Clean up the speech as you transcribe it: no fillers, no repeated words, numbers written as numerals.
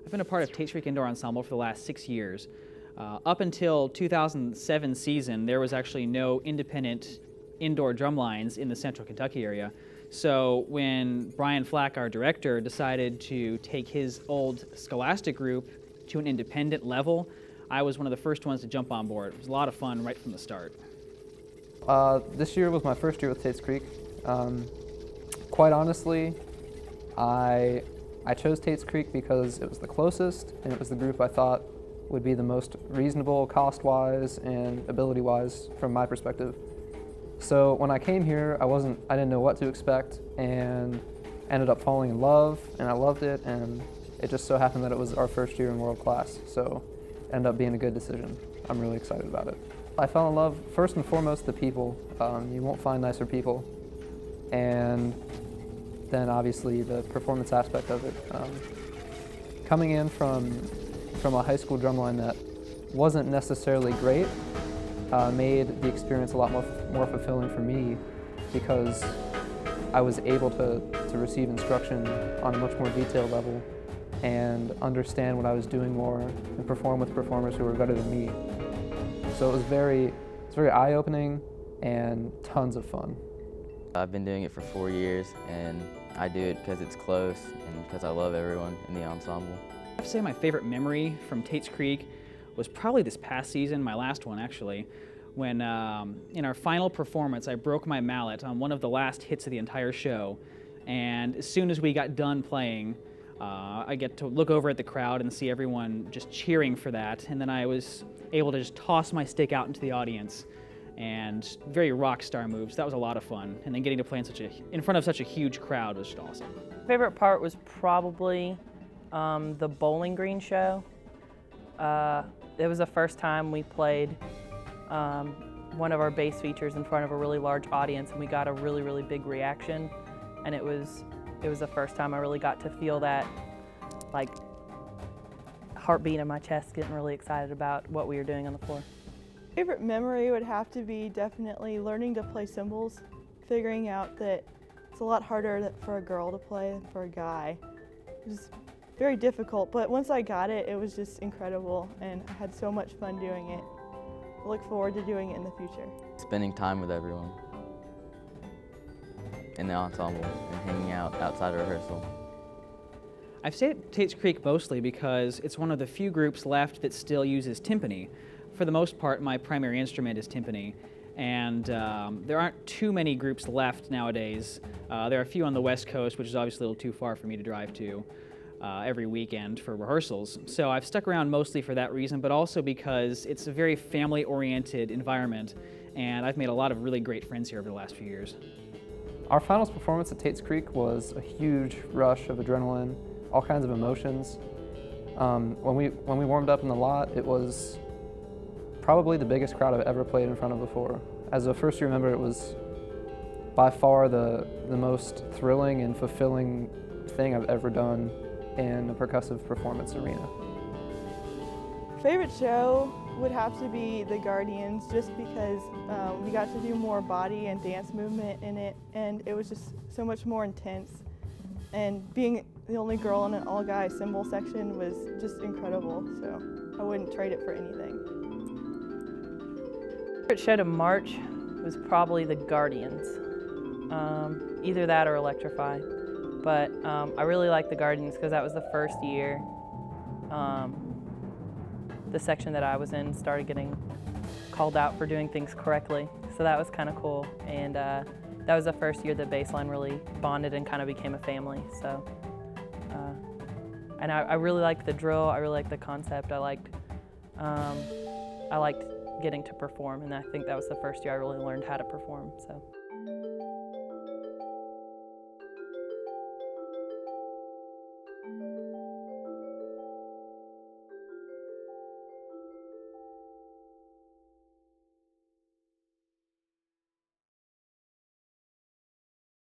I've been a part of TATE'S CREEK Indoor Ensemble for the last 6 years. Up until 2007 season, there was actually no independent indoor drum lines in the central Kentucky area. So when Brian Flack, our director, decided to take his old Scholastic group to an independent level, I was one of the first ones to jump on board. It was a lot of fun right from the start. This year was my first year with TATE'S CREEK. Quite honestly, I chose TATE'S CREEK because it was the closest and it was the group I thought would be the most reasonable cost-wise and ability-wise from my perspective. So when I came here, I didn't know what to expect and ended up falling in love, and I loved it, and it just so happened that it was our first year in world class, so it ended up being a good decision. I'm really excited about it. I fell in love, first and foremost, the people. You won't find nicer people. And then obviously the performance aspect of it. Coming in from a high school drumline that wasn't necessarily great made the experience a lot more fulfilling for me, because I was able to receive instruction on a much more detailed level and understand what I was doing more and perform with performers who were better than me. So it was very eye-opening and tons of fun. I've been doing it for 4 years, and I do it because it's close and because I love everyone in the ensemble. I have to say my favorite memory from TATE'S CREEK was probably this past season, my last one actually, when in our final performance I broke my mallet on one of the last hits of the entire show, and as soon as we got done playing, I get to look over at the crowd and see everyone just cheering for that, and then I was able to just toss my stick out into the audience, and very rock star moves. That was a lot of fun, and then getting to play in front of such a huge crowd was just awesome. My favorite part was probably the Bowling Green show. It was the first time we played one of our bass features in front of a really large audience, and we got a really big reaction, and it was the first time I really got to feel that, like, heartbeat in my chest, getting really excited about what we were doing on the floor. Favorite memory would have to be definitely learning to play cymbals, figuring out that it's a lot harder for a girl to play than for a guy. It was very difficult, but once I got it, it was just incredible, and I had so much fun doing it. I look forward to doing it in the future. Spending time with everyone in the ensemble and hanging out outside of rehearsal. I've stayed at TATE'S CREEK mostly because it's one of the few groups left that still uses timpani. For the most part, my primary instrument is timpani, and there aren't too many groups left nowadays. There are a few on the West Coast, which is obviously a little too far for me to drive to every weekend for rehearsals. So I've stuck around mostly for that reason, but also because it's a very family-oriented environment, and I've made a lot of really great friends here over the last few years. Our finals performance at TATE'S CREEK was a huge rush of adrenaline, all kinds of emotions. When we warmed up in the lot, it was probably the biggest crowd I've ever played in front of before. As a first-year member, it was by far the most thrilling and fulfilling thing I've ever done in a percussive performance arena. Favorite show would have to be The Guardians, just because we got to do more body and dance movement in it, and it was just so much more intense. And being the only girl in an all-guy cymbal section was just incredible, so I wouldn't trade it for anything. Favorite show to March was probably The Guardians. Either that or Electrify. But I really like The Guardians because that was the first year the section that I was in started getting called out for doing things correctly. So that was kind of cool. And that was the first year the bassline really bonded and kind of became a family. So, and I really liked the drill. I really liked the concept. I liked getting to perform, and I think that was the first year I really learned how to perform. So.